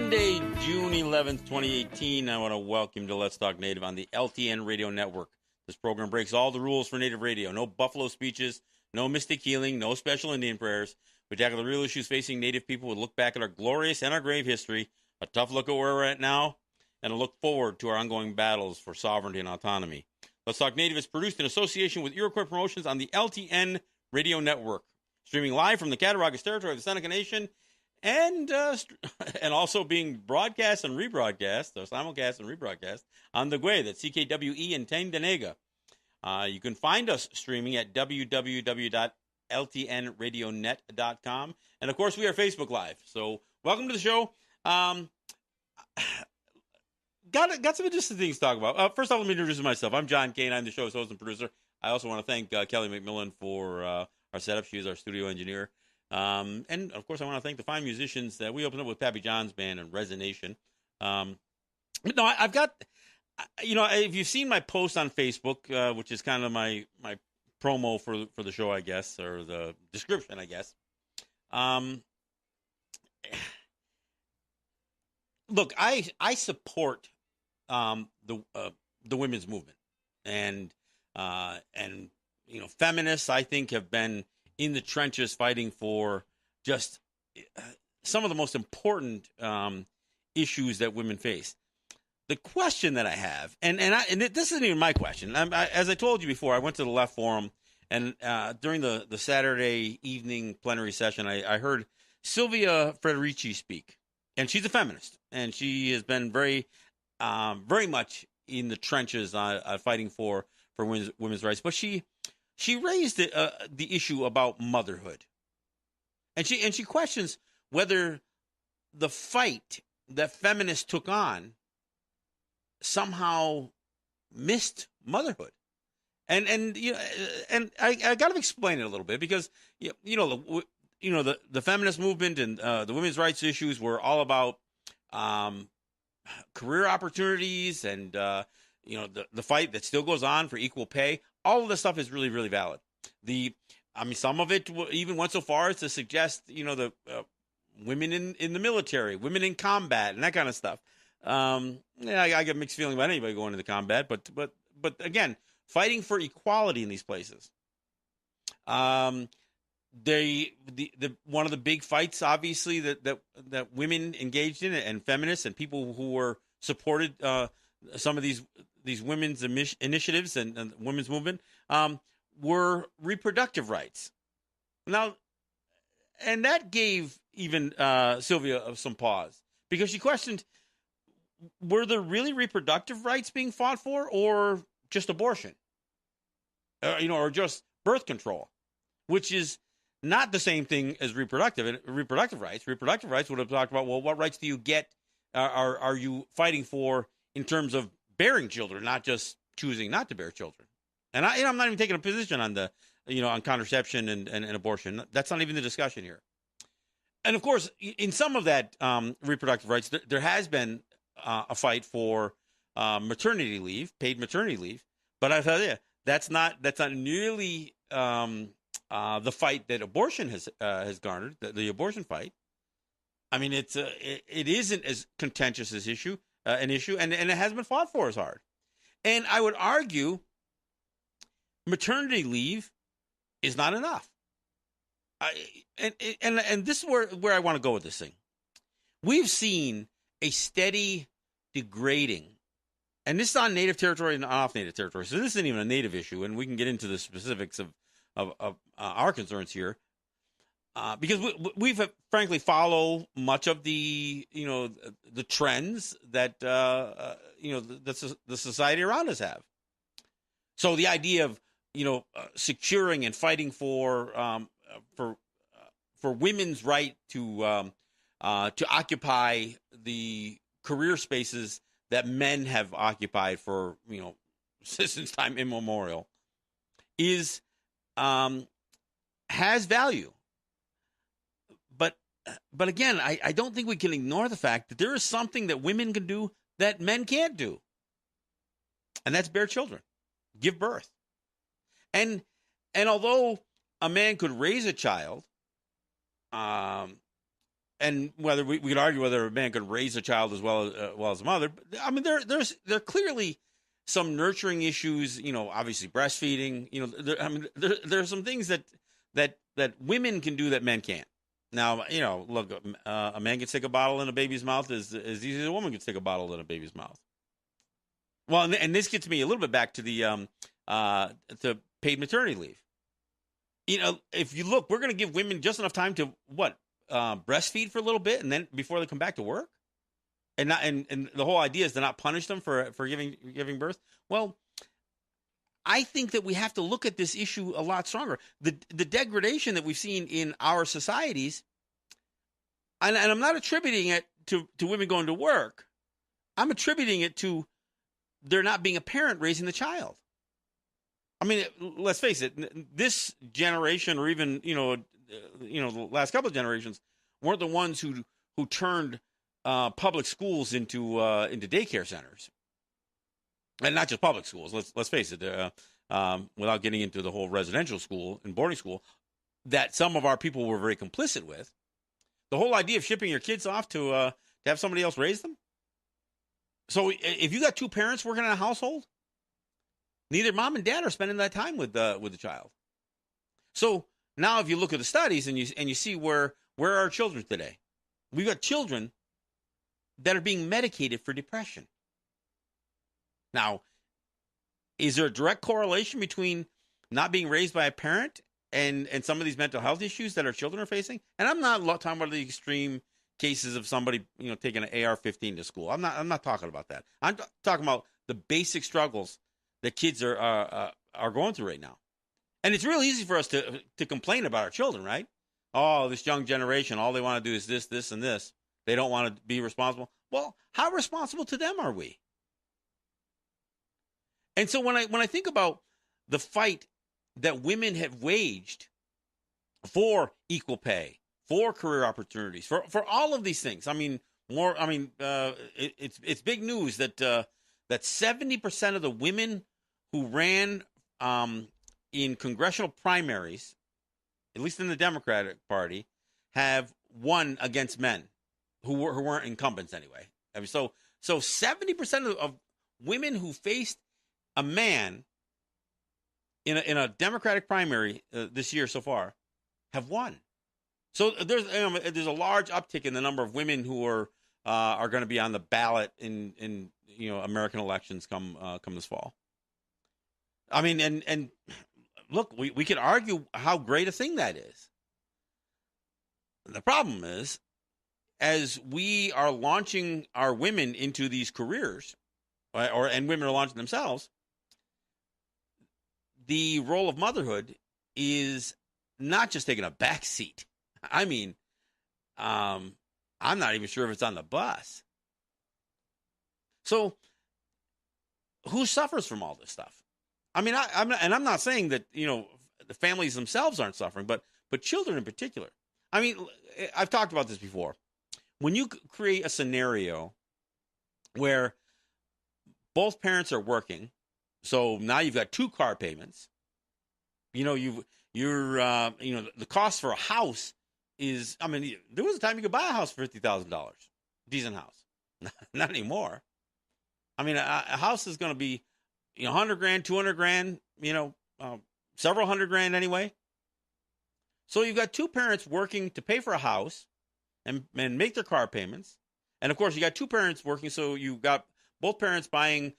Monday, June 11th, 2018. I want to welcome you to Let's Talk Native on the LTN Radio Network. This program breaks all the rules for Native radio. No buffalo speeches, no mystic healing, no special Indian prayers. We tackle the real issues facing Native people. We look back at our glorious and our grave history, a tough look at where we're at now, and a look forward to our ongoing battles for sovereignty and autonomy. Let's Talk Native is produced in association with Iroquois Promotions on the LTN Radio Network, streaming live from the Cattaraugus territory of the Seneca Nation, and also being broadcast and rebroadcast, or simulcast and rebroadcast, on the Gwe, that's CKWE in Tandanega. You can find us streaming at www.ltnradionet.com. And, of course, we are Facebook Live. So, welcome to the show. Got some interesting things to talk about. First off, let me introduce myself. I'm John Kane. I'm the show's host and producer. I also want to thank Kelly McMillan for our setup. She is our studio engineer. And, of course, I want to thank the fine musicians that we opened up with Pappy John's band and Resonation. I've got, if you've seen my post on Facebook, which is kind of my promo for the show, I guess, or the description, I guess. Look, I support the women's movement, and feminists, I think, have been in the trenches fighting for just some of the most important issues that women face. The question that I have, and this isn't even my question. As I told you before, I went to the Left Forum, and during the Saturday evening plenary session, I heard Sylvia Federici speak, and she's a feminist, and she has been very much in the trenches fighting for women's rights. But she raised the issue about motherhood, and she questions whether the fight that feminists took on somehow missed motherhood, and I got to explain it a little bit, because the feminist movement and the women's rights issues were all about career opportunities and the fight that still goes on for equal pay. All of this stuff is really, really valid. Some of it even went so far as to suggest, the women in the military, women in combat, and that kind of stuff. I get mixed feeling about anybody going into combat, but again, fighting for equality in these places. One of the big fights, obviously, that women engaged in, and feminists and people who were supported some of these women's initiatives and women's movement were reproductive rights. Now, and that gave even Sylvia some pause, because she questioned, were there really reproductive rights being fought for, or just abortion? Or just birth control, which is not the same thing as reproductive rights. Reproductive rights would have talked about, well, what rights do you get? Are you fighting for in terms of bearing children, not just choosing not to bear children? And I'm not even taking a position on on contraception and abortion. That's not even the discussion here. And of course, in some of that reproductive rights, there has been a fight for maternity leave, paid maternity leave. But I tell you, that's not nearly the fight that abortion has garnered. The abortion fight. I mean, it isn't as contentious as an issue, and it hasn't been fought for as hard. And I would argue maternity leave is not enough. And this is where I want to go with this thing. We've seen a steady degrading, and this is on native territory and off native territory. So this isn't even a native issue, and we can get into the specifics of our concerns here, because we've frankly follow much of the trends that the society around us have. So the idea of securing and fighting for women's right to occupy the career spaces that men have occupied for since time immemorial has value. But again, I don't think we can ignore the fact that there is something that women can do that men can't do, and that's bear children, give birth. And although a man could raise a child, and whether we could argue whether a man could raise a child as well as a mother. But, I mean, there clearly some nurturing issues. Obviously breastfeeding. There are some things that women can do that men can't. Now, look, a man can stick a bottle in a baby's mouth as easy as a woman can stick a bottle in a baby's mouth. Well, and this gets me a little bit back to the paid maternity leave. If you look, we're going to give women just enough time to breastfeed for a little bit, and then before they come back to work, and the whole idea is to not punish them for giving birth. Well, I think that we have to look at this issue a lot stronger. The degradation that we've seen in our societies, and I'm not attributing it to women going to work. I'm attributing it to there not being a parent raising the child. I mean, let's face it, this generation, or even, the last couple of generations, weren't the ones who turned public schools into daycare centers. And not just public schools. Let's face it, without getting into the whole residential school and boarding school that some of our people were very complicit with. The whole idea of shipping your kids off to have somebody else raise them. So if you got two parents working in a household, neither mom and dad are spending that time with the child. So now, if you look at the studies and you see where are our children today, we've got children that are being medicated for depression. Now, is there a direct correlation between not being raised by a parent and some of these mental health issues that our children are facing? And I'm not talking about the extreme cases of somebody taking an AR-15 to school. I'm not talking about that. I'm talking about the basic struggles that kids are going through right now. And it's really easy for us to complain about our children, right? Oh, this young generation, all they want to do is this, and this. They don't want to be responsible. Well, how responsible to them are we? And so when I think about the fight that women have waged for equal pay, for career opportunities, for all of these things, it's big news that 70% of the women who ran in congressional primaries, at least in the Democratic Party, have won against men who weren't incumbents anyway. I mean, so 70% of women who faced a man in a Democratic primary this year so far have won. So there's a large uptick in the number of women who are going to be on the ballot in American elections come this fall. I mean, and look, we could argue how great a thing that is. The problem is, as we are launching our women into these careers, and women are launching themselves, the role of motherhood is not just taking a back seat. I mean, I'm not even sure if it's on the bus. So, who suffers from all this stuff? I mean, I'm not saying that the families themselves aren't suffering, but children in particular. I mean, I've talked about this before. When you create a scenario where both parents are working, so now you've got two car payments. The cost for a house is. I mean, there was a time you could buy a house for $50,000, decent house. Not anymore. I mean, a house is going to be, $100,000, $200,000, several $100,000 anyway. So you've got two parents working to pay for a house and make their car payments, and of course you got two parents working, so you got both parents buying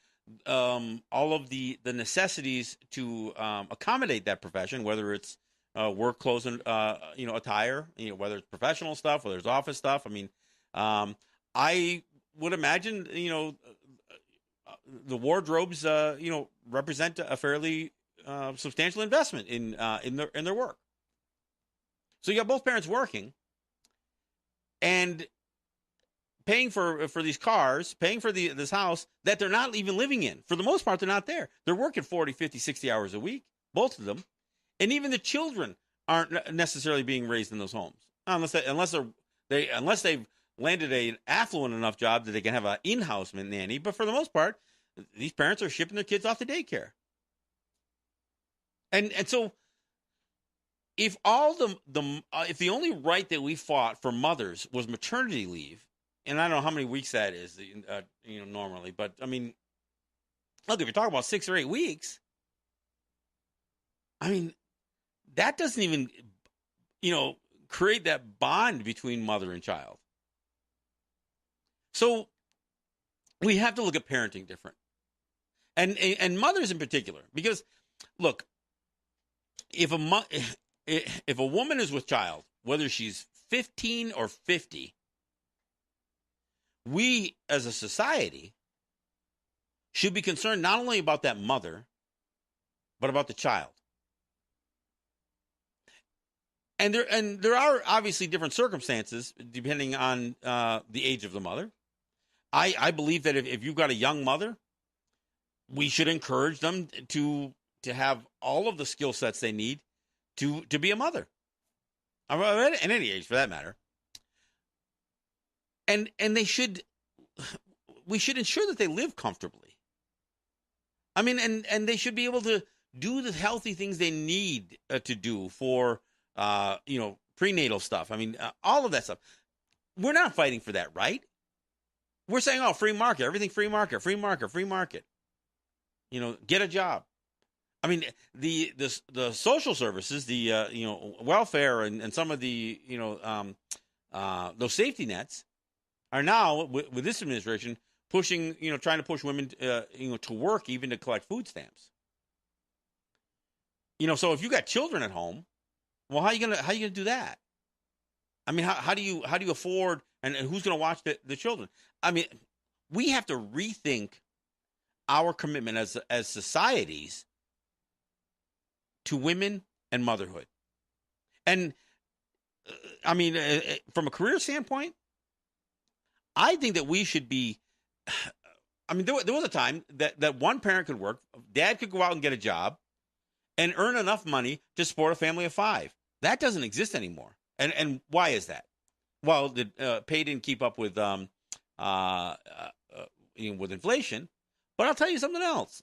all of the necessities to accommodate that profession, whether it's work clothes and attire, whether it's professional stuff, whether it's office stuff. I mean, I would imagine the wardrobes represent a fairly substantial investment in their work. So you got both parents working and paying for these cars, paying for this house that they're not even living in. For the most part, they're not there. They're working 40, 50, 60 hours a week, both of them. And even the children aren't necessarily being raised in those homes, unless they've landed an affluent enough job that they can have an in-house nanny. But for the most part, these parents are shipping their kids off to daycare. And so if all the if the only right that we fought for mothers was maternity leave, and I don't know how many weeks that is, normally, but I mean, look, if you're talking about 6 or 8 weeks, I mean, that doesn't even, create that bond between mother and child. So we have to look at parenting different, and mothers in particular, because look, if if a woman is with child, whether she's 15 or 50, we as a society should be concerned not only about that mother, but about the child. And there are obviously different circumstances depending on the age of the mother. I believe that if you've got a young mother, we should encourage them to have all of the skill sets they need to be a mother, at any age for that matter. And we should ensure that they live comfortably. I mean, and they should be able to do the healthy things they need to do for prenatal stuff. I mean, all of that stuff. We're not fighting for that, right? We're saying, oh, free market, everything free market, free market, free market. Get a job. I mean, the social services, the welfare, and some of the those safety nets are now with this administration pushing, trying to push women to work, even to collect food stamps. So if you got children at home, well, how are you gonna do that? I mean, how do you afford, and who's gonna watch the children? I mean, we have to rethink our commitment as societies to women and motherhood. And I mean, from a career standpoint, I think that we should be. I mean, there was a time that one parent could work, dad could go out and get a job, and earn enough money to support a family of 5. That doesn't exist anymore. And why is that? Well, the pay didn't keep up with with inflation. But I'll tell you something else.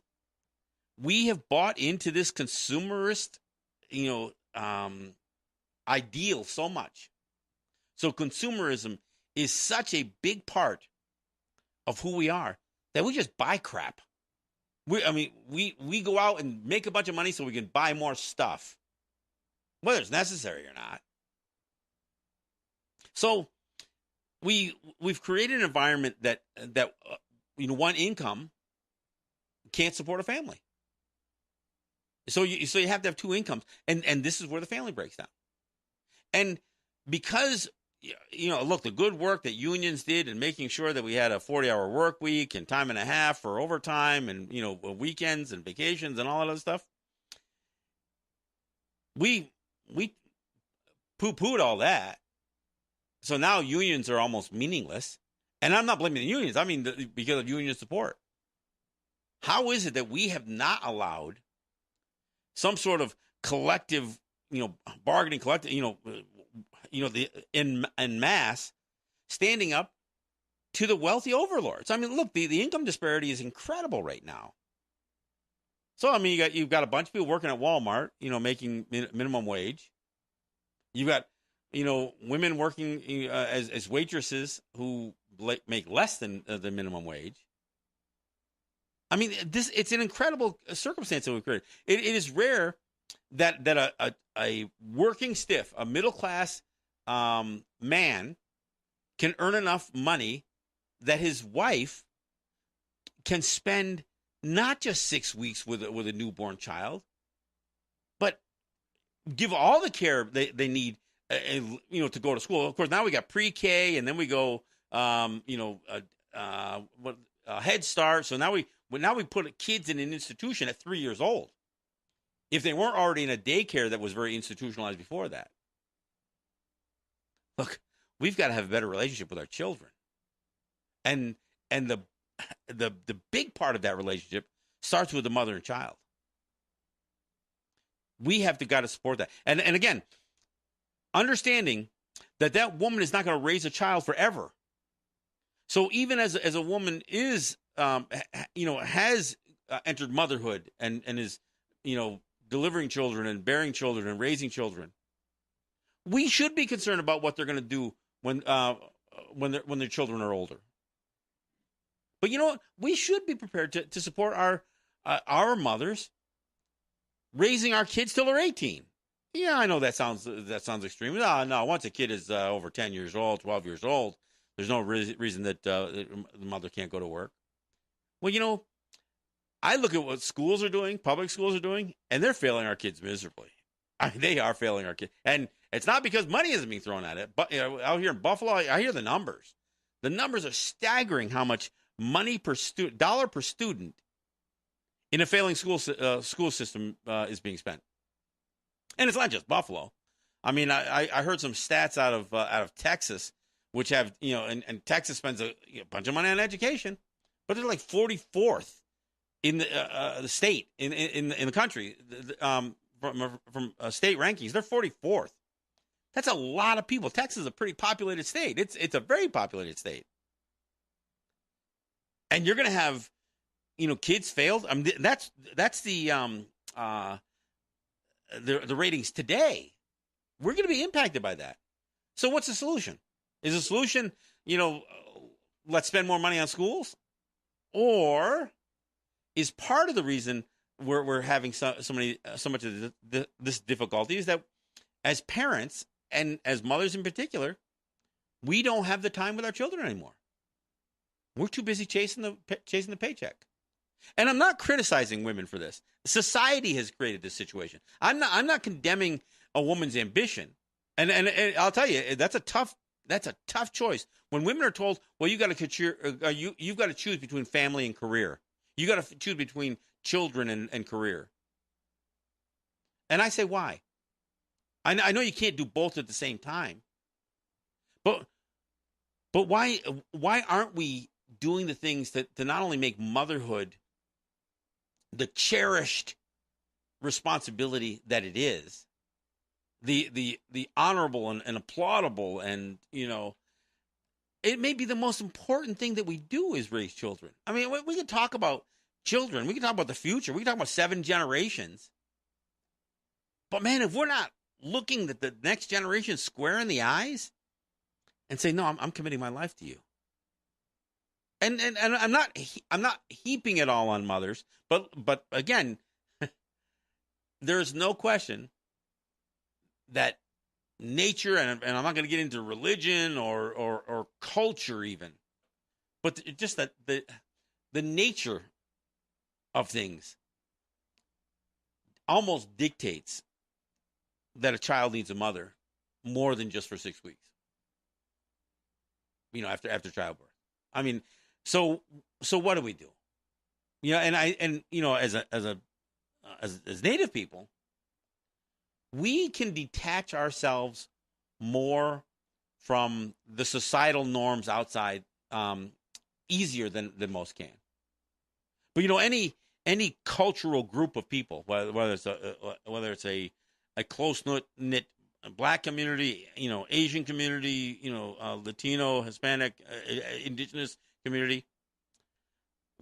We have bought into this consumerist, ideal so much. So consumerism is such a big part of who we are that we just buy crap. We go out and make a bunch of money so we can buy more stuff, whether it's necessary or not. So we've created an environment that one income can't support a family. So you have to have 2 incomes, and this is where the family breaks down. And because look, the good work that unions did in making sure that we had a 40-hour work week and time and a half for overtime and weekends and vacations and all that other stuff, we poo-pooed all that. So now unions are almost meaningless. And I'm not blaming the unions. I mean, because of union support. How is it that we have not allowed some sort of collective, bargaining collective, in mass standing up to the wealthy overlords? I mean, look, the income disparity is incredible right now. So, I mean, you've got a bunch of people working at Walmart, making minimum wage. You've got, women working as waitresses who make less than the minimum wage. I mean, it's an incredible circumstance that we've created. It is rare that a working stiff, a middle class man, can earn enough money that his wife can spend not just 6 weeks with a newborn child, but give all the care they need, to go to school. Of course, now we got pre-K, and then we go, Head Start. So now we put kids in an institution at 3 years old, if they weren't already in a daycare that was very institutionalized before that. Look, we've got to have a better relationship with our children, and the big part of that relationship starts with the mother and child. We have got to support that, and again, understanding that woman is not going to raise a child forever. So even as a woman is, has entered motherhood and is, delivering children and bearing children and raising children. We should be concerned about what they're going to do when their children are older. But you know what? We should be prepared to support our mothers raising our kids till they're 18. Yeah, I know that sounds extreme. No. Once a kid is over 10 years old, 12 years old, there's no reason that the mother can't go to work. Well, you know, I look at what schools are doing, public schools are doing, and they're failing our kids miserably. I mean, they are failing our kids. And it's not because money isn't being thrown at it. But out here in Buffalo, I hear the numbers. The numbers are staggering how much money per student, dollar per student, in a failing school system is being spent. And it's not just Buffalo. I mean, I heard some stats out of Texas, which have, and Texas spends a bunch of money on education, but they're like 44th in the state in the country from state rankings. They're 44th. That's a lot of people. Texas is a pretty populated state. It's a very populated state, and you're going to have kids failed. I mean, that's the ratings today. We're going to be impacted by that. So what's the solution? Is the solution, let's spend more money on schools? Or is part of the reason we're having so much of this difficulty is that as parents and as mothers in particular, we don't have the time with our children anymore. We're too busy chasing the paycheck. And I'm not criticizing women for this. Society has created this situation. I'm not condemning a woman's ambition. And I'll tell you, that's a tough choice. When women are told, well, you've got to choose between family and career. You got to choose between children and career. And I say, why? I know you can't do both at the same time. But why aren't we doing the things to not only make motherhood the cherished responsibility that it is, the honorable and applaudable, and it may be the most important thing that we do is raise children. I mean, we can talk about children, we can talk about the future, we can talk about 7 generations, but man, if we're not looking at the next generation square in the eyes and say, no, I'm committing my life to you. And I'm not heaping it all on mothers, but again, there's no question that nature, and I'm not going to get into religion or culture even, but just that the nature of things almost dictates that a child needs a mother more than just for 6 weeks. After childbirth. I mean, so what do we do? As Native people, we can detach ourselves more from the societal norms outside easier than most can. But any cultural group of people, whether it's a close knit Black community, Asian community, Latino, Hispanic, indigenous community,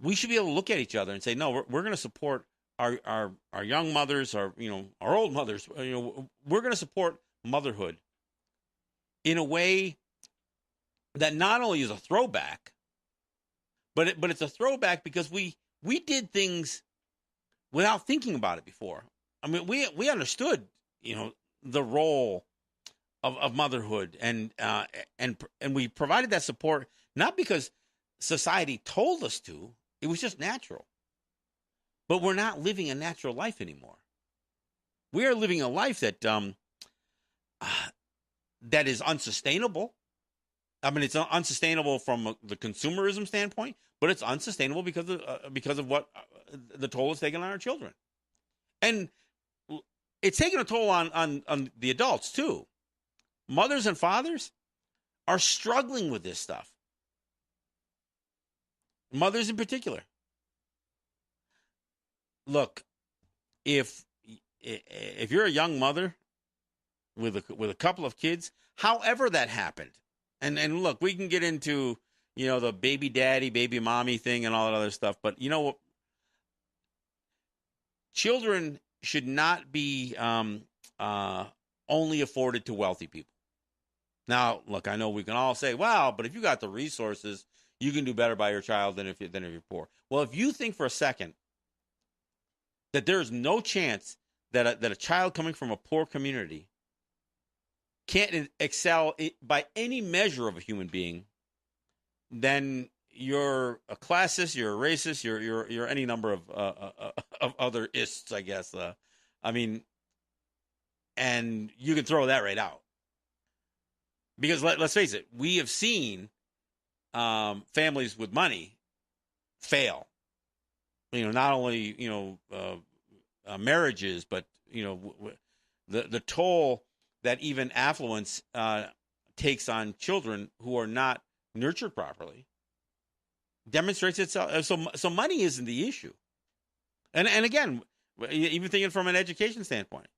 we should be able to look at each other and say, no, we're going to support our young mothers, our old mothers. We're going to support motherhood in a way that not only is a throwback, but it's a throwback because we did things without thinking about it before. I mean, we understood the role of motherhood, and we provided that support not because society told us to. It was just natural. But we're not living a natural life anymore. We are living a life that that is unsustainable. I mean, it's unsustainable from the consumerism standpoint, but it's unsustainable because of what the toll is taking on our children, and it's taking a toll on the adults too. Mothers and fathers are struggling with this stuff. Mothers in particular. Look, if you're a young mother with a couple of kids, however that happened, and look, we can get into the baby daddy, baby mommy thing and all that other stuff, but you know what? Children should not be only afforded to wealthy people. Now, look, I know we can all say, "Wow, but if you got the resources, you can do better by your child than if you're poor." Well, if you think for a second that there is no chance that a child coming from a poor community can't excel by any measure of a human being, then you're a classist, you're a racist, you're any number of other ists, I guess. I mean, and you can throw that right out. Because let's face it, we have seen families with money fail. Not only marriages, but the toll that even affluence takes on children who are not nurtured properly demonstrates itself. So money isn't the issue. And again, even thinking from an education standpoint,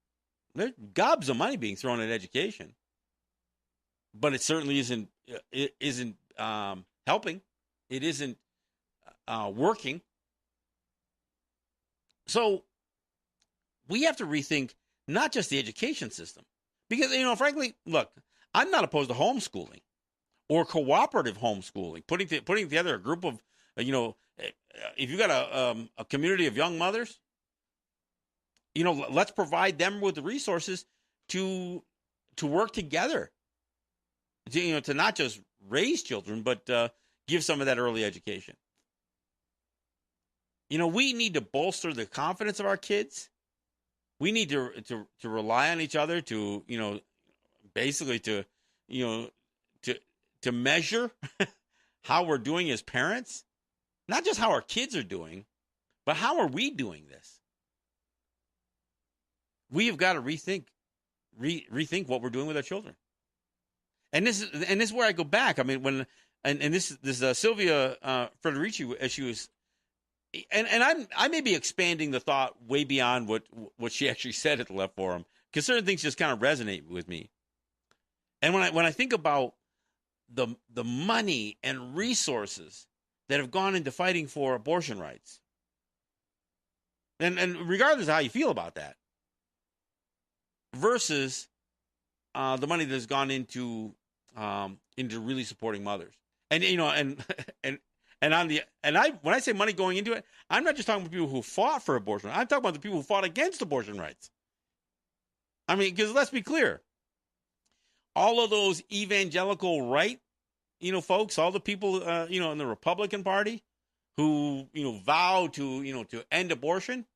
there's gobs of money being thrown at education. But it certainly isn't helping. It isn't working. So we have to rethink not just the education system, because frankly, look, I'm not opposed to homeschooling or cooperative homeschooling, putting together a group of if you got a community of young mothers, let's provide them with the resources to work together. To not just raise children, but give some of that early education. We need to bolster the confidence of our kids. We need to rely on each other to, basically to measure how we're doing as parents. Not just how our kids are doing, but how are we doing this? We have got to rethink what we're doing with our children. And this is where I go back. I mean, this Sylvia Federici, as she was, and I may be expanding the thought way beyond what she actually said at the Left Forum, because certain things just kind of resonate with me. And when I think about the money and resources that have gone into fighting for abortion rights, and regardless of how you feel about that, versus the money that's gone into really supporting mothers, and when I say money going into it, I'm not just talking about people who fought for abortion. I'm talking about the people who fought against abortion rights. I mean, because let's be clear, all of those evangelical right, folks, all the people, in the Republican Party who vow to end abortion,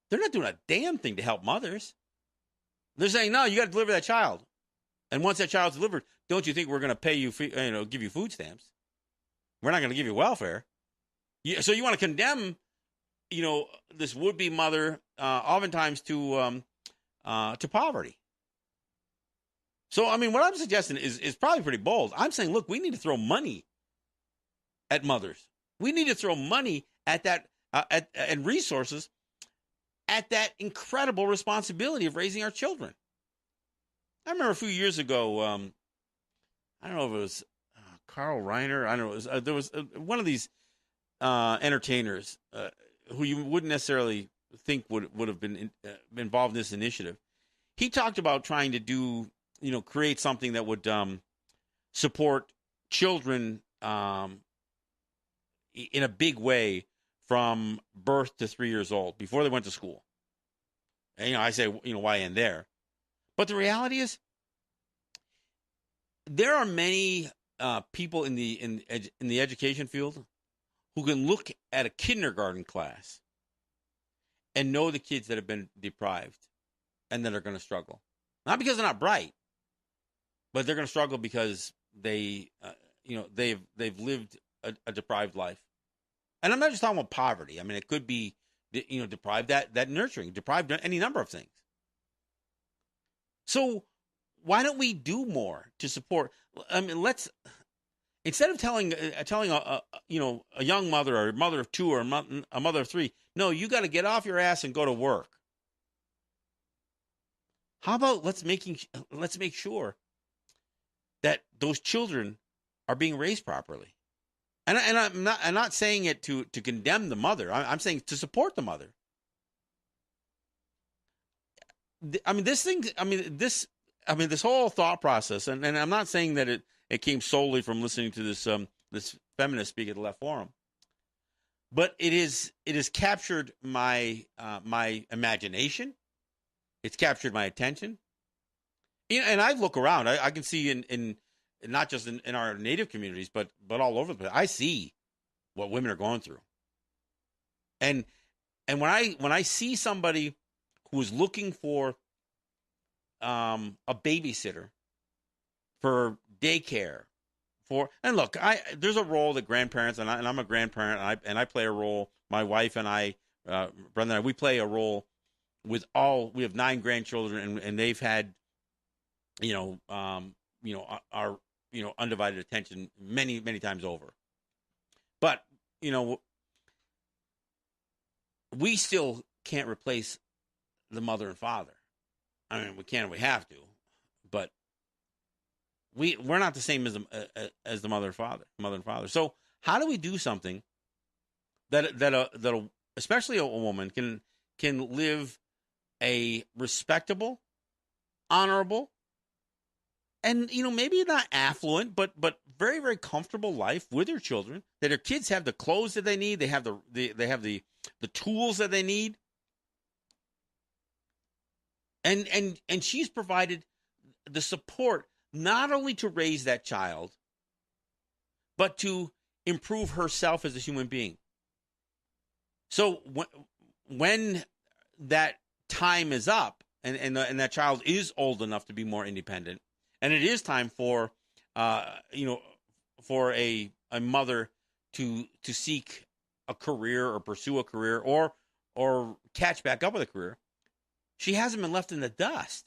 they're not doing a damn thing to help mothers. They're saying, no, you got to deliver that child. And once that child's delivered, don't you think we're going to pay you, give you food stamps? We're not going to give you welfare. So you want to condemn, this would-be mother, oftentimes to poverty. So, I mean, what I'm suggesting is probably pretty bold. I'm saying, look, we need to throw money at mothers. We need to throw money at that, and resources at that incredible responsibility of raising our children. I remember a few years ago, I don't know if it was Carl Reiner. I don't know. There was one of these entertainers who you wouldn't necessarily think would have been involved in this initiative. He talked about trying to do, create something that would support children in a big way from birth to 3 years old before they went to school. And, I say, why end there? But the reality is, there are many people in the education field who can look at a kindergarten class and know the kids that have been deprived and that are going to struggle. Not because they're not bright, but they're going to struggle because they've lived a deprived life. And I'm not just talking about poverty. I mean, it could be, deprived that nurturing, deprived any number of things. So why don't we do more to support? I mean, instead of telling a young mother or a mother of two or a mother of three, no, you got to get off your ass and go to work. How about let's make sure that those children are being raised properly. And I'm not saying it to condemn the mother. I'm saying to support the mother. this whole thought process, and I'm not saying that it came solely from listening to this feminist speak at the Left Forum, but it has captured my my imagination. It's captured my attention. And I look around. I can see in not just in our native communities, but all over the place. I see what women are going through. And when I see somebody who is looking for a babysitter for daycare, and look, there's a role that grandparents, and I'm a grandparent, and I play a role. My wife and I, Brenda and I, we play a role with we have 9 grandchildren, and they've had, our undivided attention many, many times over. But, we still can't replace the mother and father. I mean, we can, we have to, but we're not the same as the mother and father. So how do we do something that especially a woman can live a respectable, honorable, and maybe not affluent, but very, very comfortable life with her children, that her kids have the clothes that they need, they have the tools that they need, and she's provided the support not only to raise that child, but to improve herself as a human being. So when that time is up, and that child is old enough to be more independent, and it is time for for a mother to seek a career or pursue a career or catch back up with a career, she hasn't been left in the dust.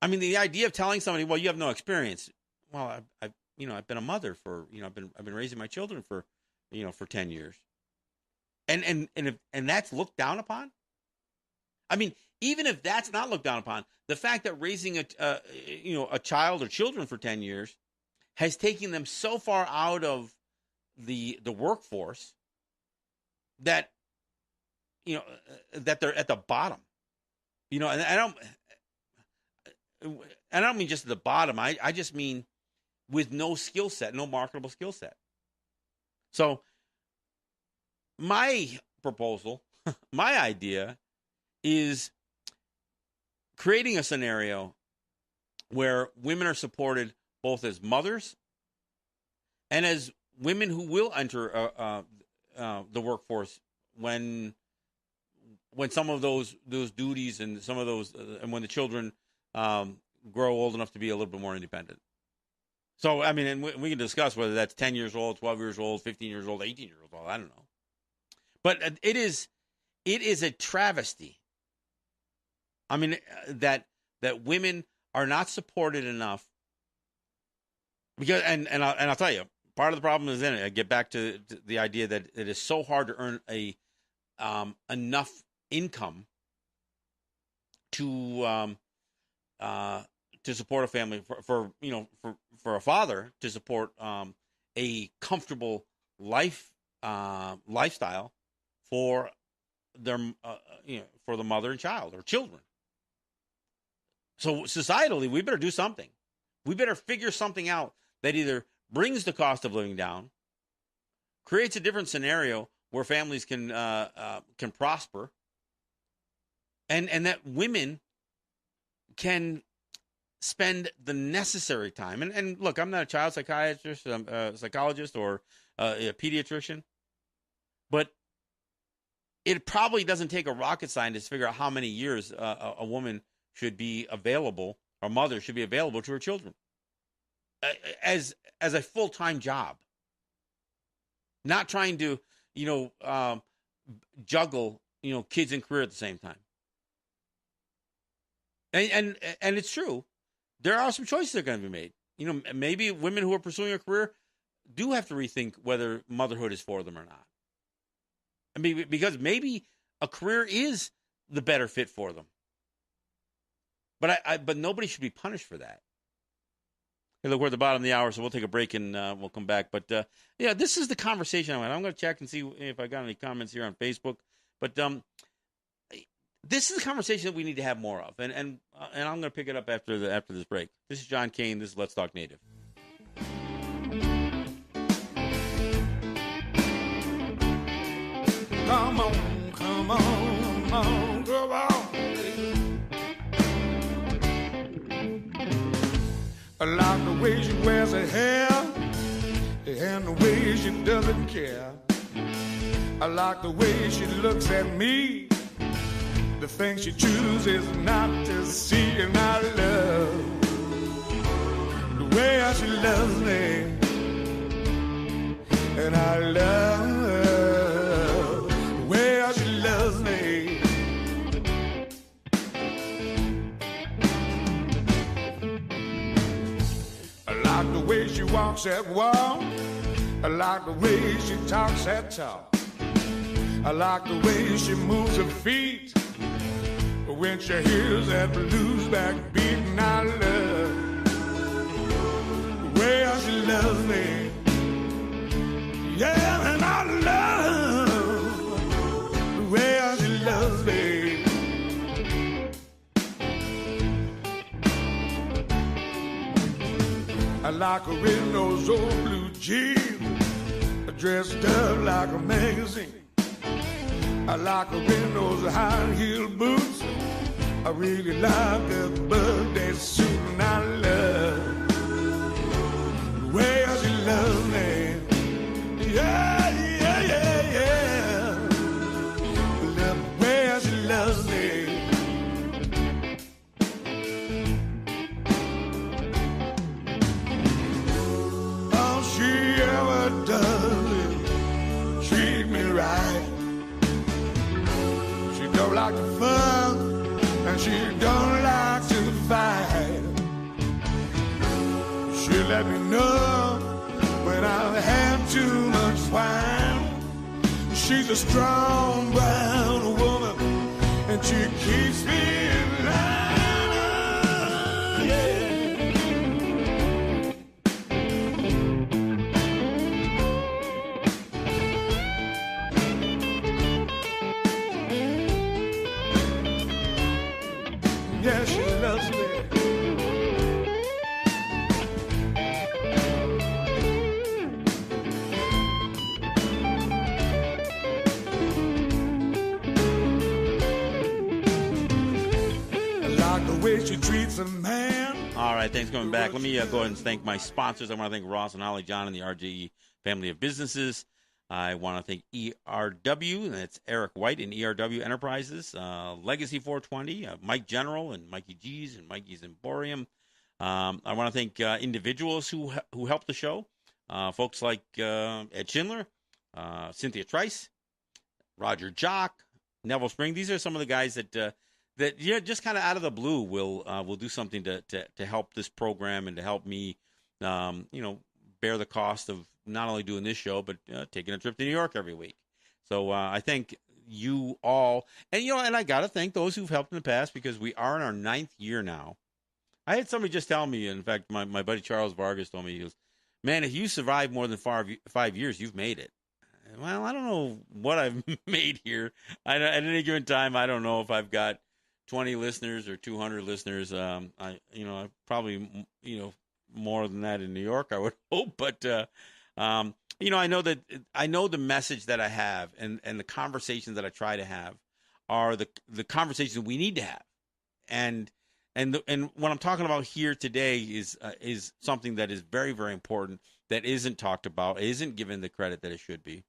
I mean, the idea of telling somebody, well, you have no experience. Well, I've been a mother for, I've been raising my children for 10 years. And that's looked down upon. I mean, even if that's not looked down upon, the fact that raising a child or children for 10 years has taken them so far out of the workforce that that they're at the bottom. And I don't mean just at the bottom. I just mean with no skill set, no marketable skill set. So my proposal, my idea is creating a scenario where women are supported both as mothers and as women who will enter the workforce when some of those duties and some of those and when the children grow old enough to be a little bit more independent. So, I mean, and we can discuss whether that's 10 years old, 12 years old, 15 years old, 18 years old, I don't know. But it is a travesty. I mean, that women are not supported enough because, and I'll tell you, part of the problem is in it. I get back to the idea that it is so hard to earn enough income to support a family for a father to support a comfortable lifestyle for their for the mother and child or children. So societally, we better do something. We better figure something out that either brings the cost of living down, creates a different scenario where families can prosper, and that women can spend the necessary time. And look, I'm not a child psychiatrist, I'm a psychologist, or a pediatrician, but it probably doesn't take a rocket scientist to figure out how many years a woman should be available, or mother should be available to her children as a full-time job, not trying to juggle kids and career at the same time. And it's true, there are some choices that are going to be made. Maybe women who are pursuing a career do have to rethink whether motherhood is for them or not. I mean, because maybe a career is the better fit for them. But nobody should be punished for that. Hey, look, we're at the bottom of the hour, so we'll take a break and we'll come back. But this is the conversation I'm going to check and see if I got any comments here on Facebook. But this is a conversation that we need to have more of, and I'm going to pick it up after this break. This is John Kane. This is Let's Talk Native. Come on, come on, come on, come on. I like the way she wears her hair and the way she doesn't care. I like the way she looks at me. The thing she chooses not to see, and I love the way she loves me, and I love the way she loves me. I like the way she walks that walk. I like the way she talks that talk. I like the way she moves her feet when she hears that blues backbeat, and I love the way she loves me. Yeah, and I love the way she loves me. I like her in those old blue jeans, dressed up like a magazine. I like her in those high-heeled boots. I really like her birthday suit, and I love the way she loves me. Yeah, yeah, yeah, yeah. The way she loves me. All she ever does is treat me right. She don't like to fuck, and she don't like to fight. She let me know when I've had too much wine. She's a strong brown woman, and she keeps me in line. Yeah. Yeah, she loves me. I like the way she treats a man. All right, thanks for coming back. Let me go ahead and thank my sponsors. I want to thank Ross and Holly John and the RJE family of businesses. I want to thank ERW, that's Eric White and ERW Enterprises, Legacy 420, Mike General and Mikey G's and Mikey's Emporium. I want to thank individuals who helped the show, folks like Ed Schindler, Cynthia Trice, Roger Jock, Neville Spring. These are some of the guys that just kind of out of the blue will do something to help this program and to help me, bear the cost of not only doing this show, but taking a trip to New York every week. So I thank you all. And, and I got to thank those who've helped in the past, because we are in our 9th year now. I had somebody just tell me, in fact, my buddy Charles Vargas told me, he goes, man, if you survive more than 5 years, you've made it. Well, I don't know what I've made here. At any given time, I don't know if I've got 20 listeners or 200 listeners. I probably, more than that in New York, I would hope. But, I know the message that I have and the conversations that I try to have are the conversations we need to have. And what I'm talking about here today is something that is very, very important, that isn't talked about, isn't given the credit that it should be.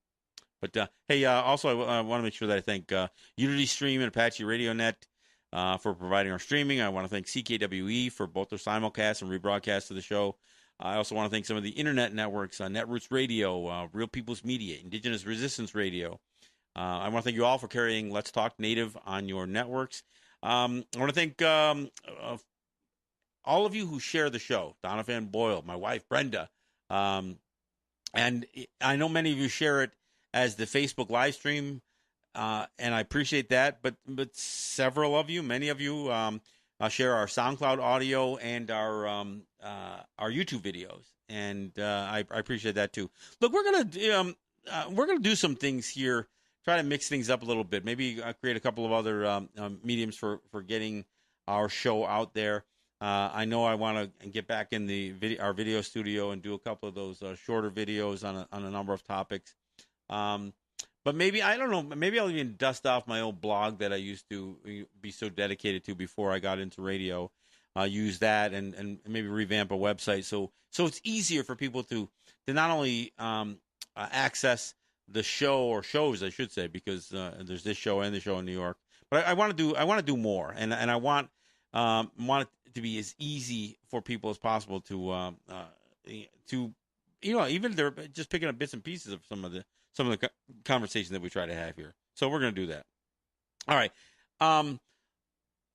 But, hey, also I want to make sure that I thank Unity Stream and Apache RadioNet for providing our streaming. I want to thank CKWE for both their simulcast and rebroadcast of the show. I also want to thank some of the internet networks, Netroots Radio, Real People's Media, Indigenous Resistance Radio. I want to thank you all for carrying Let's Talk Native on your networks. I want to thank all of you who share the show. Donna Van Boyle, my wife, Brenda. And I know many of you share it as the Facebook live stream, and I appreciate that. But several of you, many of you, share our SoundCloud audio and our YouTube videos, and I appreciate that too. Look, we're gonna do some things here try to mix things up a little bit. Maybe create a couple of other mediums for getting our show out there. I know I want to get back in our video studio and do a couple of those shorter videos on a number of topics. But maybe, I don't know, maybe I'll even dust off my old blog that I used to be so dedicated to before I got into radio. Use that and maybe revamp a website so it's easier for people to not only access the show, or shows I should say, because there's this show and the show in New York. But I want to do more, and I want it to be as easy for people as possible to even they're just picking up bits and pieces of some of the conversations that we try to have here. So we're going to do that. All right.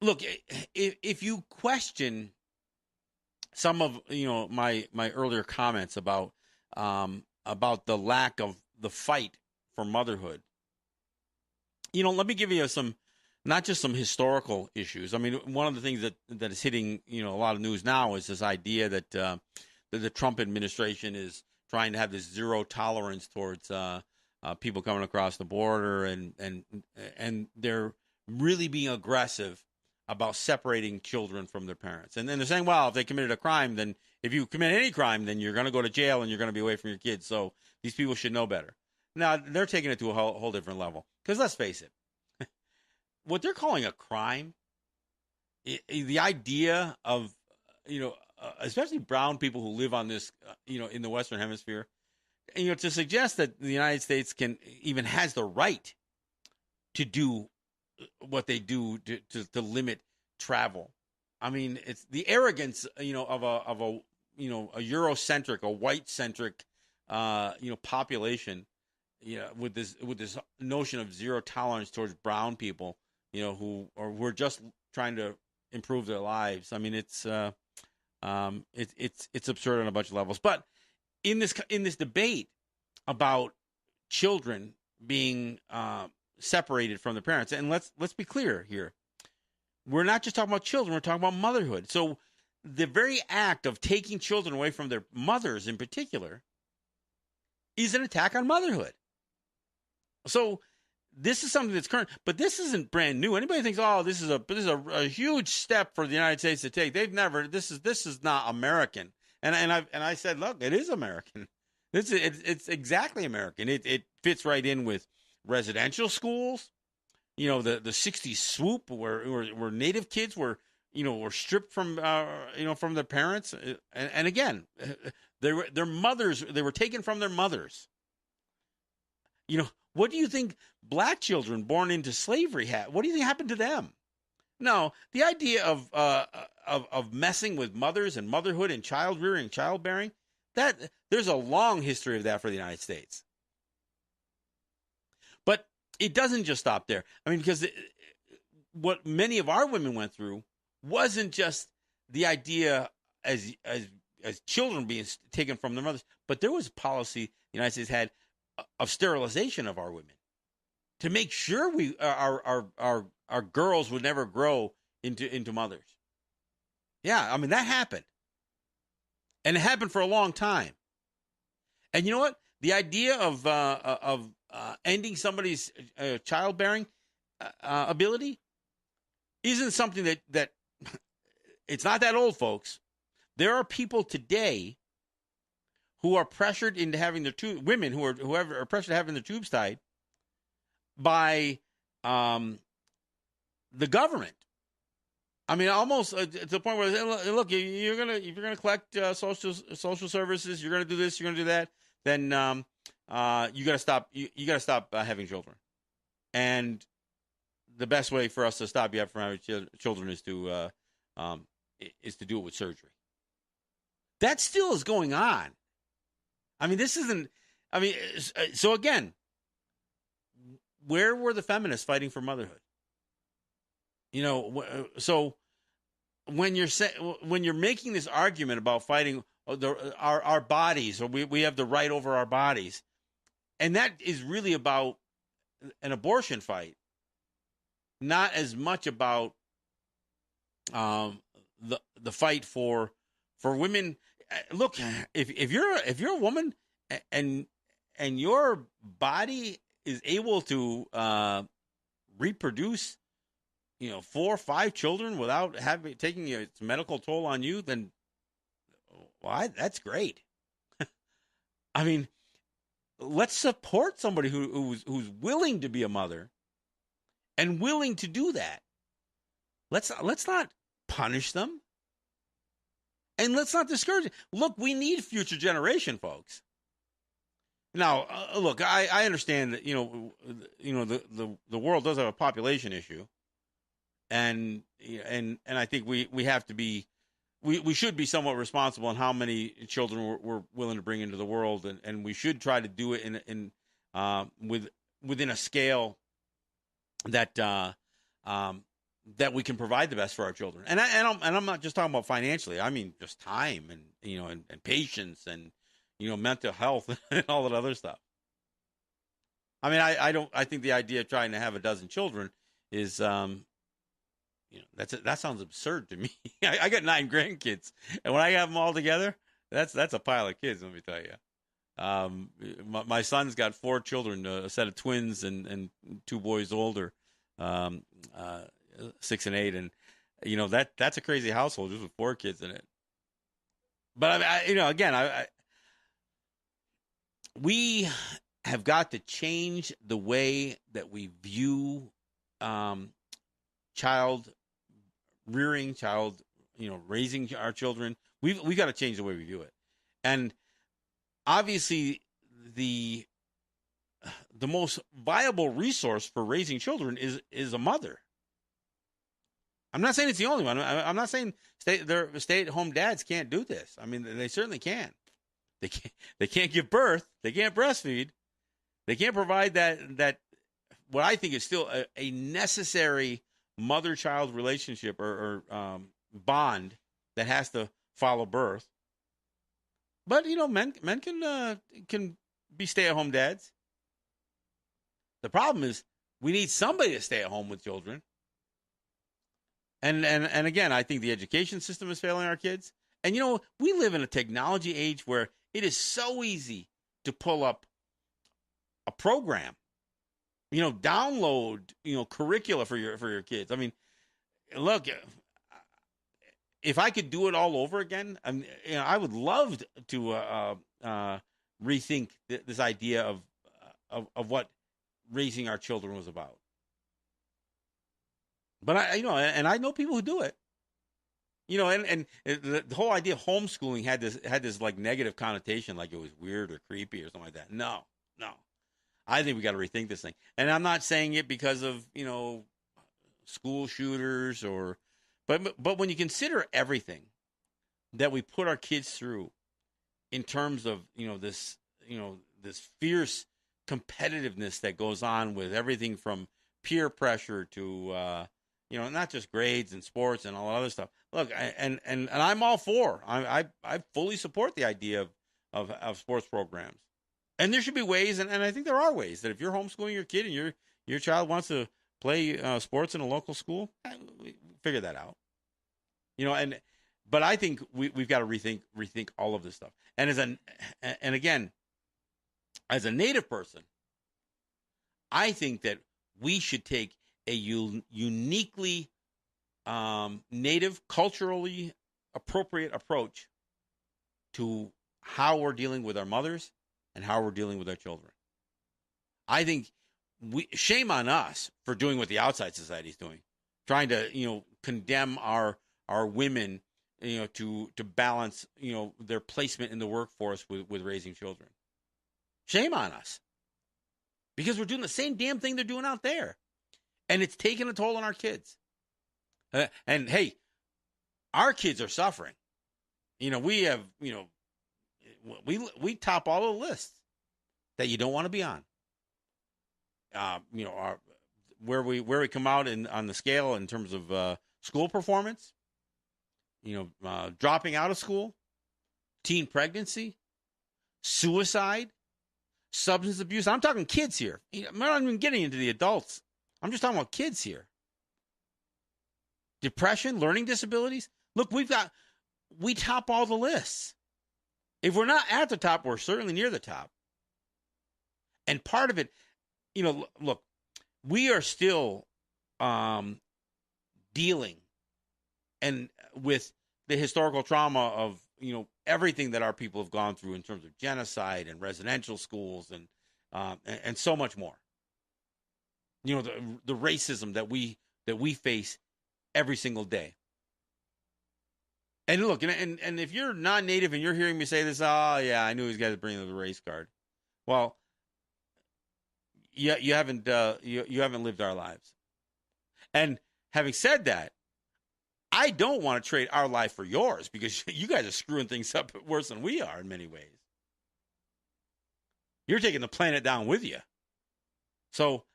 Look, if you question some of my earlier comments about the lack of the fight for motherhood, let me give you not just some historical issues. I mean, one of the things that is hitting a lot of news now is this idea that the Trump administration is trying to have this zero tolerance towards people coming across the border, and they're really being aggressive about separating children from their parents. And then they're saying, well, if they committed a crime, then if you commit any crime, then you're going to go to jail and you're going to be away from your kids. So these people should know better. Now, they're taking it to a whole different level. Because let's face it, what they're calling a crime, the idea of, especially brown people who live on this, in the Western Hemisphere, and, to suggest that the United States even has the right to do what they do to limit travel. I mean, it's the arrogance, of a Eurocentric, a white-centric, population, with this notion of zero tolerance towards brown people, who are just trying to improve their lives. I mean, it's absurd on a bunch of levels. But in this debate about children being separated from their parents, and let's be clear here, we're not just talking about children, we're talking about motherhood. So the very act of taking children away from their mothers in particular is an attack on motherhood. So this is something that's current, but this isn't brand new. Anybody thinks, oh, this is a huge step for the United States to take. This is not American. And I said, look, it is American. It's exactly American. It fits right in with residential schools, the 60s swoop where Native kids were stripped from from their parents, and again, their mothers, they were taken from their mothers. What do you think black children born into slavery had? What do you think happened to them? No, the idea of messing with mothers and motherhood and child rearing, childbearing, that there's a long history of that for the United States. But it doesn't just stop there. I mean, because what many of our women went through wasn't just the idea as children being taken from their mothers, but there was a policy the United States had of sterilization of our women to make sure our girls would never grow into mothers. Yeah, I mean, that happened. And it happened for a long time. And you know what? The idea of ending somebody's childbearing ability isn't something that it's not that old, folks. There are people today who are pressured into having their women who are pressured to having their tubes tied by the government. I mean, almost to the point where, look, if you're gonna collect social services, you're gonna do this, you're gonna do that, then you gotta stop. You gotta stop having children. And the best way for us to stop you from having children is to do it with surgery. That still is going on. I mean, this isn't. I mean, so again, where were the feminists fighting for motherhood? So when you're making this argument about fighting our bodies, or we have the right over our bodies, and that is really about an abortion fight, not as much about the fight for women. Look, if you're a woman and your body is able to reproduce, 4 or 5 children without taking its medical toll on you, then that's great. I mean, let's support somebody who's willing to be a mother and willing to do that. Let's not punish them, and let's not discourage it. Look, we need future generation, folks. Now, look, I understand that the world does have a population issue, and I think we have to be. We should be somewhat responsible in how many children we're willing to bring into the world, and we should try to do it within a scale that that we can provide the best for our children. And I'm not just talking about financially. I mean just time and patience and mental health and all that other stuff. I mean, I think the idea of trying to have a dozen children is that sounds absurd to me. I got 9 grandkids, and when I have them all together, that's a pile of kids. Let me tell you. My son's got 4 children, a set of twins, and 2 boys older, 6 and 8, and that's a crazy household just with 4 kids in it. But we have got to change the way that we view child rearing, raising our children. We've got to change the way we view it. And obviously the most viable resource for raising children is a mother. I'm not saying it's the only one. I'm not saying stay-at-home dads can't do this. I mean, they certainly can. They can't give birth. They can't breastfeed. They can't provide that what I think is still a necessary mother-child relationship or bond that has to follow birth. But men can be stay-at-home dads. The problem is we need somebody to stay at home with children. And again, I think the education system is failing our kids. And we live in a technology age where it is so easy to pull up a program. Download, curricula for your kids. I mean, look, if I could do it all over again, I would love to rethink this idea of what raising our children was about. But I know people who do it. And the whole idea of homeschooling had this like negative connotation, like it was weird or creepy or something like that. No. I think we got to rethink this thing. And I'm not saying it because of, school shooters but when you consider everything that we put our kids through in terms of, this fierce competitiveness that goes on with everything from peer pressure to, not just grades and sports and all that other stuff. Look, and I'm all for, I fully support the idea of sports programs. And there should be ways, and I think there are ways, that if you're homeschooling your kid and your child wants to play sports in a local school, figure that out. But I think we've got to rethink all of this stuff. And again, as a Native person, I think that we should take a uniquely Native, culturally appropriate approach to how we're dealing with our mothers and how we're dealing with our children. I think shame on us for doing what the outside society is doing, trying to condemn our women to balance their placement in the workforce with raising children. Shame on us, because we're doing the same damn thing they're doing out there, and it's taking a toll on our kids. And hey, our kids are suffering. We have we top all the lists that you don't want to be on. Where we come out on the scale in terms of school performance, dropping out of school, teen pregnancy, suicide, substance abuse. I'm talking kids here. I'm not even getting into the adults. I'm just talking about kids here. Depression, learning disabilities. Look, we top all the lists. If we're not at the top, we're certainly near the top. And part of it, look, we are still um, dealing and with the historical trauma of everything that our people have gone through in terms of genocide and residential schools and so much more. The racism that we face every single day. And look, and if you're non-native and you're hearing me say this, oh yeah, I knew he's got to bring the race card. Well, you haven't you haven't lived our lives. And having said that, I don't want to trade our life for yours because you guys are screwing things up worse than we are in many ways. You're taking the planet down with you. So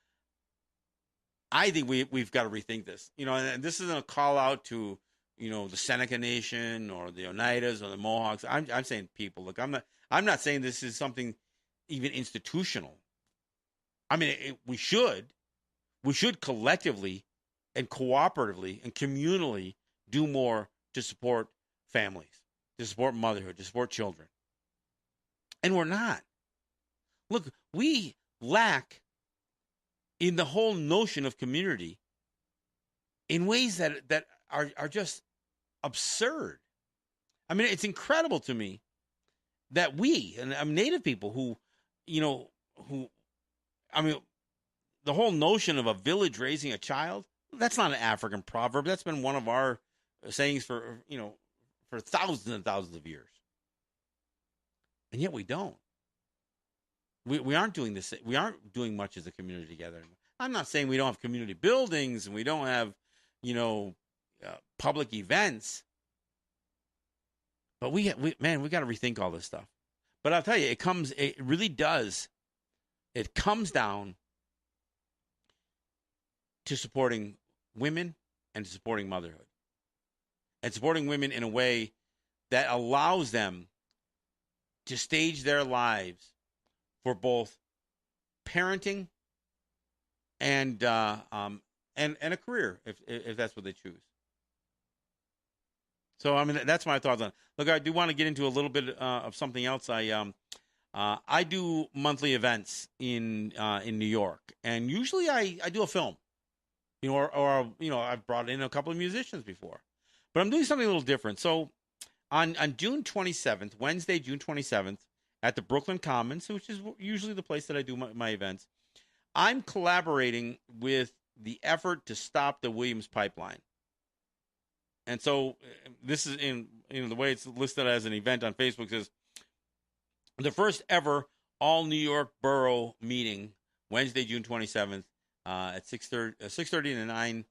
I think we've got to rethink this. And this isn't a call out to the Seneca Nation or the Oneidas or the Mohawks. I'm saying people. Look, I'm not saying this is something even institutional. I mean, we should collectively and cooperatively and communally do more to support families, to support motherhood, to support children. And we're not. Look, we lack in the whole notion of community in ways that are just absurd. I mean, it's incredible to me that we, and I'm Native people who the whole notion of a village raising a child, that's not an African proverb. That's been one of our sayings for thousands and thousands of years. And yet we don't. We aren't doing this. We aren't doing much as a community together. I'm not saying we don't have community buildings and we don't have, public events. But we got to rethink all this stuff. But I'll tell you, it really does. It comes down to supporting women and to supporting motherhood. And supporting women in a way that allows them to stage their lives for both parenting and a career if that's what they choose. So I mean that's my thoughts on it. Look, I do want to get into a little bit of something else. I do monthly events in New York, and usually I do a film, or I've brought in a couple of musicians before, but I'm doing something a little different. So on June 27th, Wednesday, June 27th, at the Brooklyn Commons, which is usually the place that I do my events, I'm collaborating with the effort to stop the Williams Pipeline. And so this is in the way it's listed as an event on Facebook says the first ever all New York Borough meeting, Wednesday, June 27th, at 6:30 to 9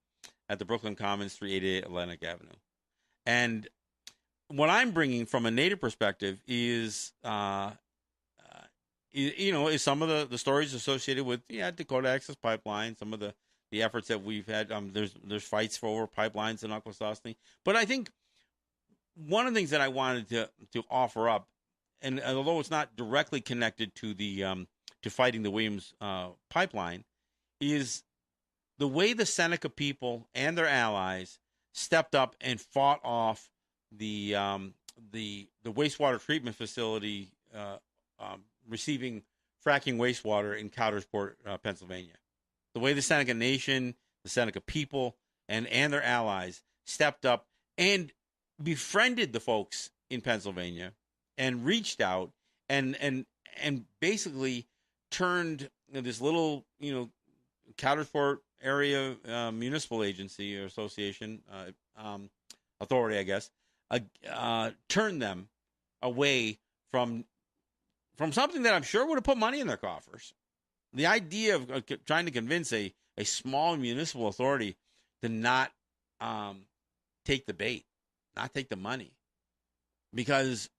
at the Brooklyn Commons, 388 Atlantic Avenue. And what I'm bringing from a Native perspective is some of the stories associated with Dakota Access Pipeline, some of the efforts that we've had. There's fights for over pipelines in Akwesasne. But I think one of the things that I wanted to offer up, and although it's not directly connected to the to fighting the Williams pipeline, is the way the Seneca people and their allies stepped up and fought off the wastewater treatment facility receiving fracking wastewater in Coudersport, Pennsylvania. The way the Seneca Nation, the Seneca people, and their allies stepped up and befriended the folks in Pennsylvania and reached out and basically turned this little Coudersport area municipal agency or association authority, I guess, turned them away from something that I'm sure would have put money in their coffers. The idea of trying to convince a small municipal authority to not take the bait, not take the money, because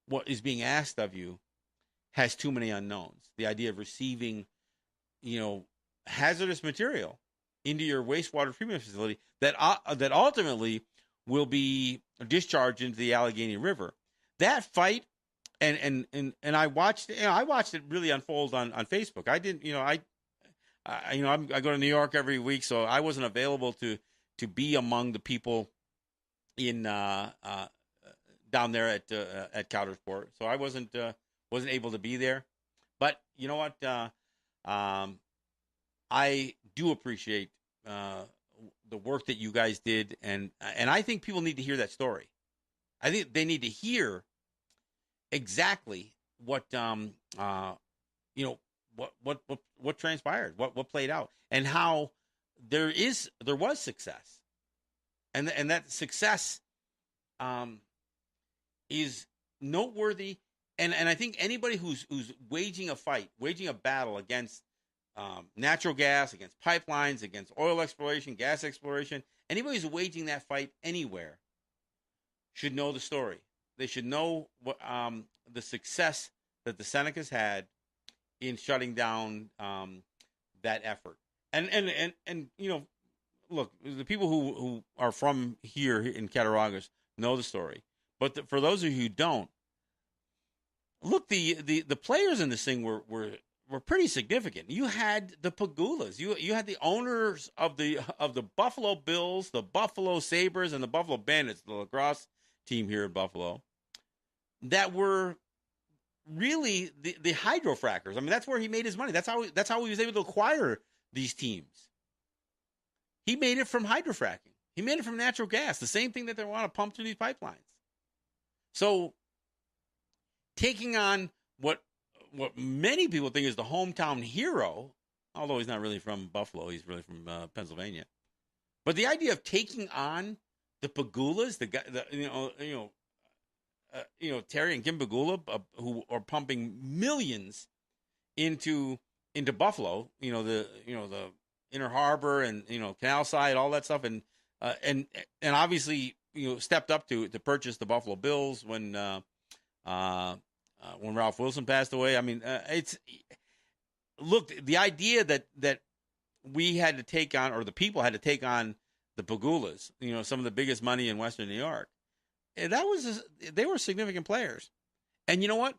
what is being asked of you has too many unknowns. The idea of receiving, hazardous material into your wastewater treatment facility that ultimately will be discharged into the Allegheny River. That fight. And I watched it really unfold on Facebook. I didn't, I go to New York every week, so I wasn't available to be among the people in down there at Coudersport. So I wasn't able to be there. But you know what? I do appreciate the work that you guys did, and I think people need to hear that story. I think they need to hear exactly what you know what transpired, what played out, and how there was success, and that success um, is noteworthy. And I think anybody who's waging a fight, waging a battle against natural gas, against pipelines, against oil exploration, gas exploration, anybody who's waging that fight anywhere should know the story. They should know what the success that the Senecas had in shutting down that effort. And look, the people who are from here in Cattaraugus know the story. But for those of you who don't, look, the players in this thing were pretty significant. You had the Pagulas. You had the owners of the Buffalo Bills, the Buffalo Sabres, and the Buffalo Bandits, the lacrosse team here in Buffalo, that were really the hydrofrackers. I mean, that's where he made his money. That's how he was able to acquire these teams. He made it from hydrofracking. He made it from natural gas, the same thing that they want to pump through these pipelines. So taking on what many people think is the hometown hero, although he's not really from Buffalo, he's really from Pennsylvania. But the idea of taking on the Pagulas, Terry and Kim Pagula, who are pumping millions into Buffalo, the Inner Harbor and Canal Side, all that stuff, and obviously stepped up to purchase the Buffalo Bills when Ralph Wilson passed away. I mean, look, the idea that we had to take on, or the people had to take on the Pagulas, some of the biggest money in Western New York. They were significant players. And you know what?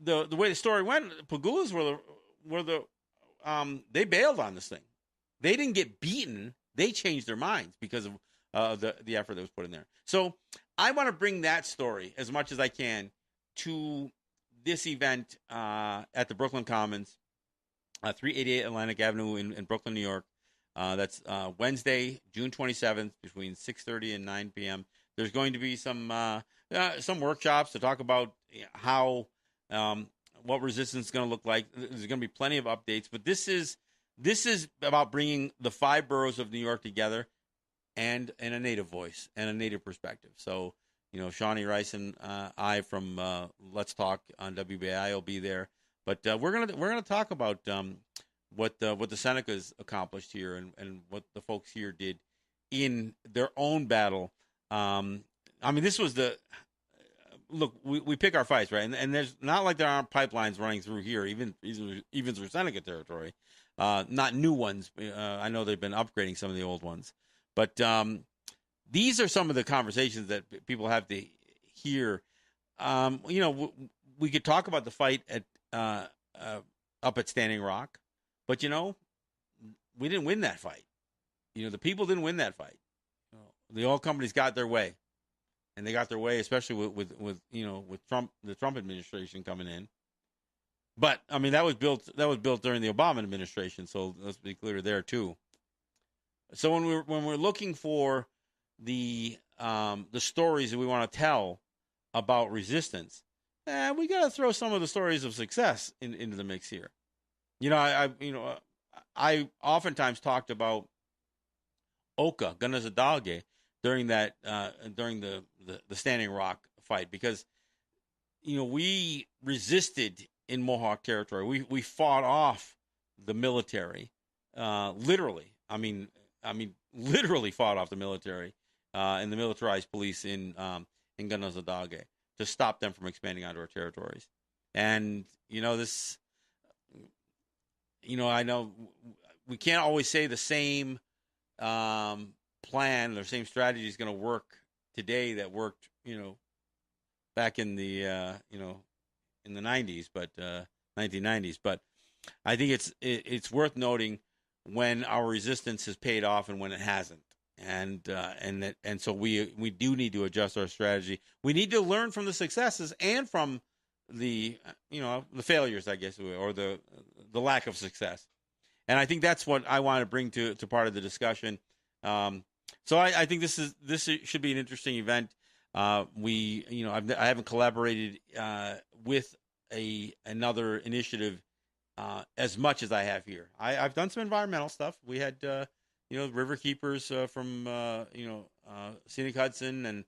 The way the story went, Pagulas they bailed on this thing. They didn't get beaten. They changed their minds because of the effort that was put in there. So I want to bring that story as much as I can to this event at the Brooklyn Commons, 388 Atlantic Avenue in Brooklyn, New York. That's Wednesday, June 27th, between 6:30 and 9 p.m. There's going to be some workshops to talk about how what resistance is going to look like. There's going to be plenty of updates, but this is about bringing the 5 boroughs of New York together and a native voice and a native perspective. So, Shawnee Rice and I from Let's Talk on WBI will be there, but we're gonna talk about what the Senecas accomplished here and what the folks here did in their own battle. I mean, this was look. We pick our fights, right? And there's not like there aren't pipelines running through here, even through Seneca territory. Not new ones. I know they've been upgrading some of the old ones, but these are some of the conversations that people have to hear. We could talk about the fight at up at Standing Rock, but we didn't win that fight. The people didn't win that fight. The oil companies got their way, and they got their way, especially with Trump, the Trump administration coming in. But I mean, that was built during the Obama administration, so let's be clear there too. So when we're looking for the stories that we want to tell about resistance, we got to throw some of the stories of success into the mix here. I oftentimes talked about Oka Gunazadalge during the Standing Rock fight, because we resisted in Mohawk territory. We fought off the military, literally. I mean, literally fought off the military and the militarized police in Gunazadalge to stop them from expanding onto our territories. And this, I know we can't always say the same plan or same strategy is going to work today that worked, back in the in the 90s, but 1990s. But I think it's worth noting when our resistance has paid off and when it hasn't. And so we do need to adjust our strategy. We need to learn from the successes and from the the failures, I guess, or the lack of success. And I think that's what I want to bring to part of the discussion. So I think this should be an interesting event. I haven't collaborated with another initiative as much as I have here. I've done some environmental stuff. We had river keepers from Scenic Hudson, and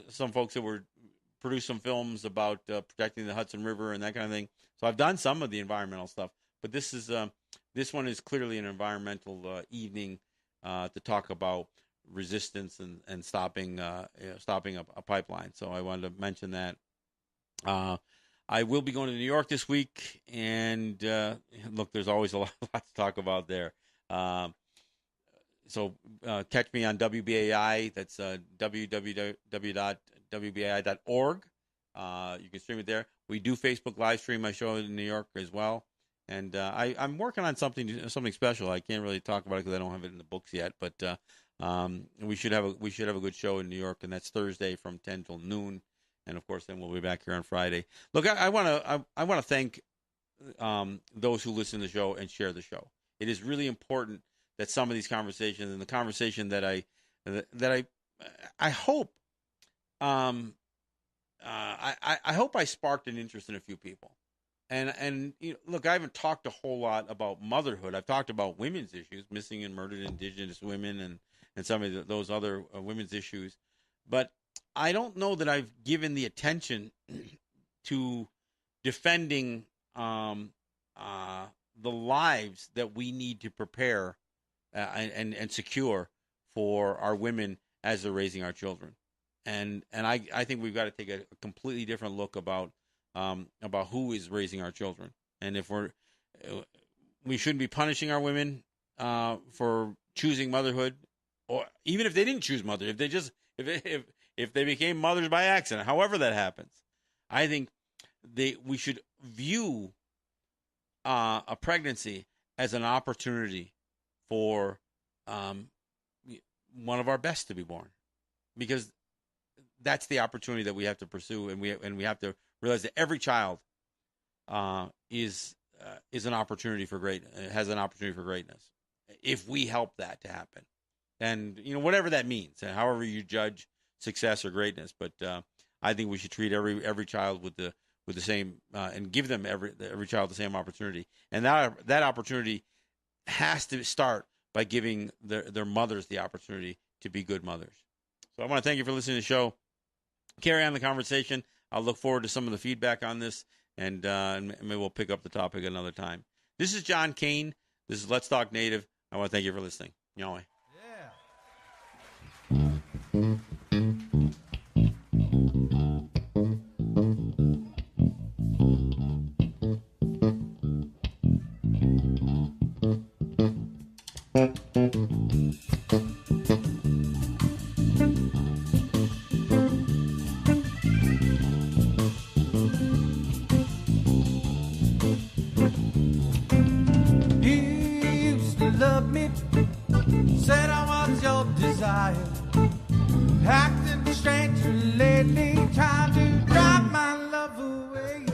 some folks that were produced some films about protecting the Hudson River and that kind of thing. So I've done some of the environmental stuff, but this one is clearly an environmental evening to talk about resistance and stopping a pipeline. So I wanted to mention that. I will be going to New York this week, and look, there's always a lot to talk about there. So catch me on WBAI. That's www.wbai.org. You can stream it there. We do Facebook live stream my show in New York as well. And I'm working on something special. I can't really talk about it because I don't have it in the books yet. But we should have a good show in New York, and that's Thursday from 10 till noon. And of course, then we'll be back here on Friday. Look, I want to thank those who listen to the show and share the show. It is really important that some of these conversations, and the conversation that I hope I hope I sparked an interest in a few people. And look, I haven't talked a whole lot about motherhood. I've talked about women's issues, missing and murdered Indigenous women, and some of those other women's issues. But I don't know that I've given the attention to defending the lives that we need to prepare and secure for our women as they're raising our children. And I think we've got to take a completely different look about who is raising our children, and if we shouldn't be punishing our women for choosing motherhood, or even if they didn't choose motherhood, if they became mothers by accident, however that happens. I think we should view a pregnancy as an opportunity for one of our best to be born, because that's the opportunity that we have to pursue, and we have to realize that every child is an opportunity for has an opportunity for greatness if we help that to happen, and whatever that means, and however you judge success or greatness. But I think we should treat every child with the same and give them every child the same opportunity, and that opportunity has to start by giving their mothers the opportunity to be good mothers. So I want to thank you for listening to the show. Carry on the conversation. I'll look forward to some of the feedback on this, and maybe we'll pick up the topic another time. This is John Kane. This is Let's Talk Native. I want to thank you for listening. Yahweh. Said I was your desire, acting stranger lately, trying to drive my love away.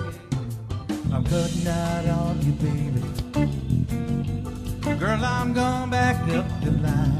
I'm cutting out on you, baby. Girl, I'm going back up the line.